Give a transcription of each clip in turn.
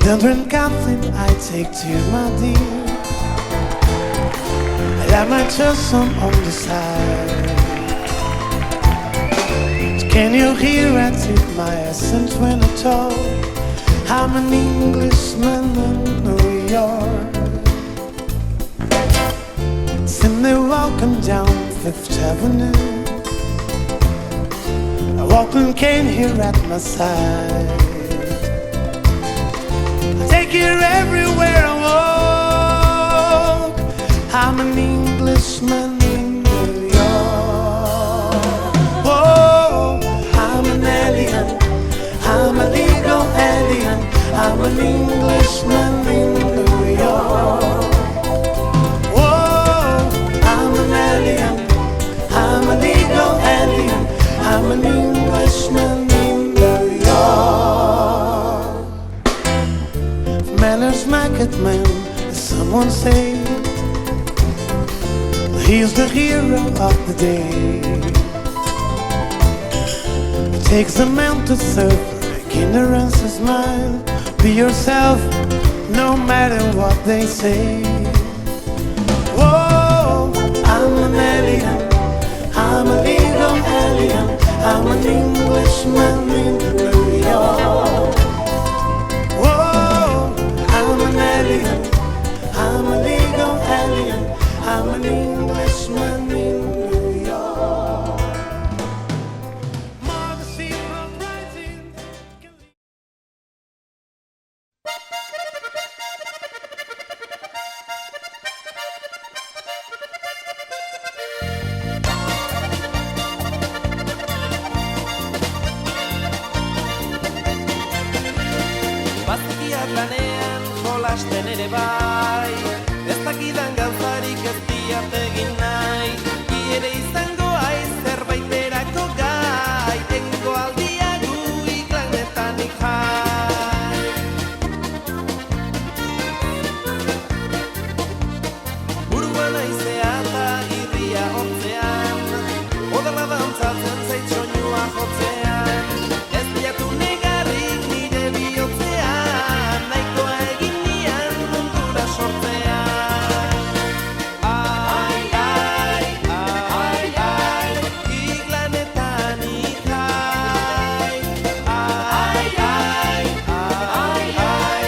Don't drink coffee, I take tea, my dear. I have my some on the side. Can you hear I take my accent when I talk? I'm an Englishman in New York. Simply walking down Fifth Avenue, a walking cane here at my side. Take you everywhere I walk. I'm an Englishman in New York. Oh, I'm an alien. I'm a legal alien. I'm an Englishman in New York. Oh, I'm an alien. I'm a legal alien. I'm an Englishman in New York. Manners market man, as someone said, he's the hero of the day. It takes a man to serve, ignorance is mine. Be yourself, no matter what they say. Whoa, I'm an alien, I'm a legal alien. I'm an Englishman in New York. I'm a legal alien. I'm an Englishman in New York. Magazine from writing. Bazkiak lanean jolasten ere bai, ez dakidan gauzarik ez diat egin nahi. Ni ere izango aiz zerbaiterako gai, tengo aldia gu iklangetanik jai. Burua naizea eta irria hortzean, odala dantzatzen zait soinua jotzean. Ez diatu negarrik nire bihotzean, nahikoa egin nian mundura sortzean. Ai, ai, ai, ai, iglanetan ikai. Ai, ai, ai, ai,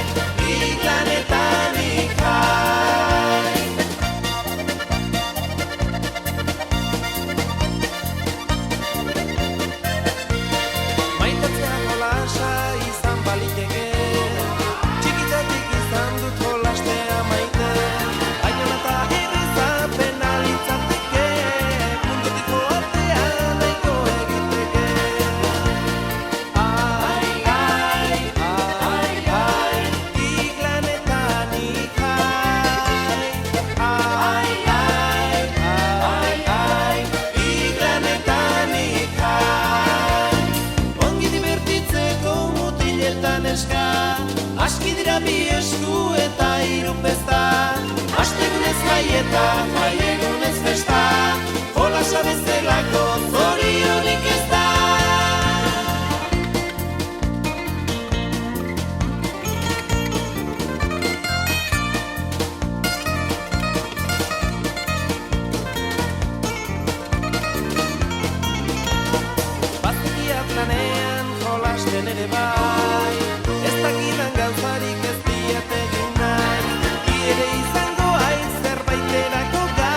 iglanetan ikai. Maitatzea jolasa izan baliteke, txikitatik izan dut jolastea maite, baina eta errezapena litzateke, mundutik joatea nahiko egiteke. Ai, ai, ai, ai, iglanetan ikai. Ai, ai, ai, ai, iglanetan ikai. Ongi divertitzeko mutiletan eska, aski dira bi esku eta hiru pesta. Astegunez jai eta jaiegunez festa, jolasa bezalako zorionik ez da. Bazkiak lanean jolasten ere bai, ez dakidan gauzarik ez diat egin nahi. Ni ere izango aiz zerbaiterako gai,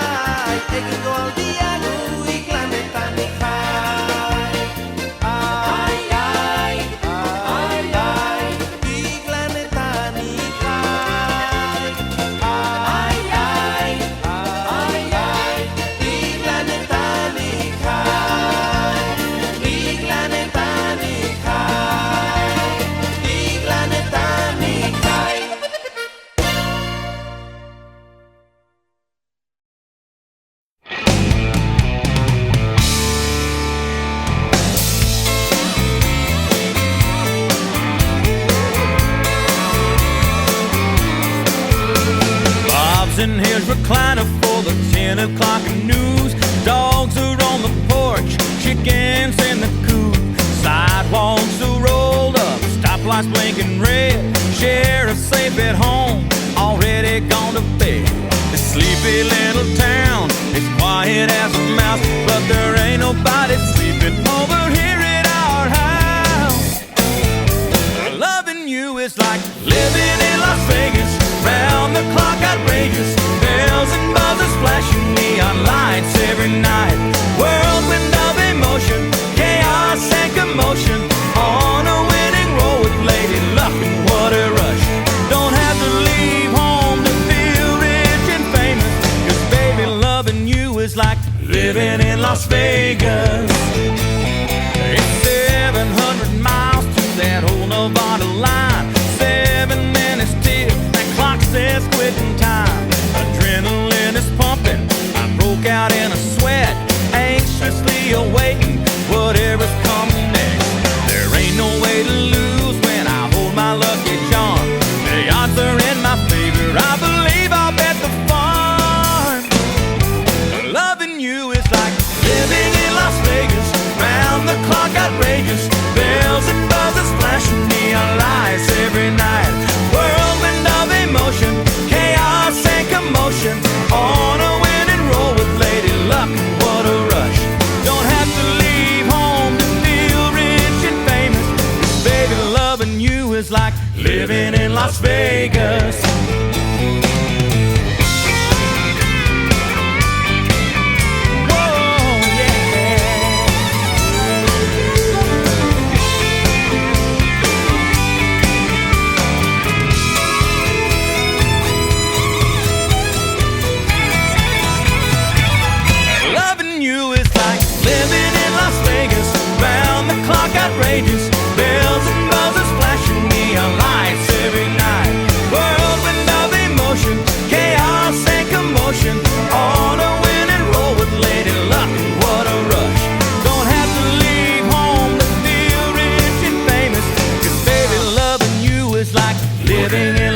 10 o'clock news. Dogs are on the porch, chickens in the coop. Sidewalks are rolled up, stoplights blinking red. Sheriff's safe at home, already gone to bed. This sleepy little town is quiet as a mouse, but there ain't nobody sleeping over here at our house. Loving you is like living in Las Vegas, round the clock outrageous. Bells and buzzers flashing, neon lights every night. Whirlwind of emotion, chaos and commotion. On a winning roll with Lady Luck, and what a rush. Don't have to leave home to feel rich and famous, 'cause baby, loving you is like living in Las Vegas. It's 700 miles to that old Nevada line. 7 minutes till that clock says quitting time. Adrenaline is pumping, I broke out in a sweat, anxiously awaiting whatever's coming next. There ain't no way to lose when I hold my lucky charm. The odds are in my favor, I believe I'll bet the farm. Loving you is like living in Las Vegas, round the clock outrageous. Bells and buzzers flashing, neon lights every night. Whirlwind of emotion, chaos and commotion. On a winning roll with Lady Luck, what a rush. Don't have to leave home to feel rich and famous, 'cause baby, loving you is like living in Las Vegas. Outrageous, bells and buzzers flashing, neon lights every night. Whirlwind of emotion, chaos and commotion. On a winning roll with Lady Luck, what a rush. Don't have to leave home to feel rich and famous, 'cause baby, loving you is like living in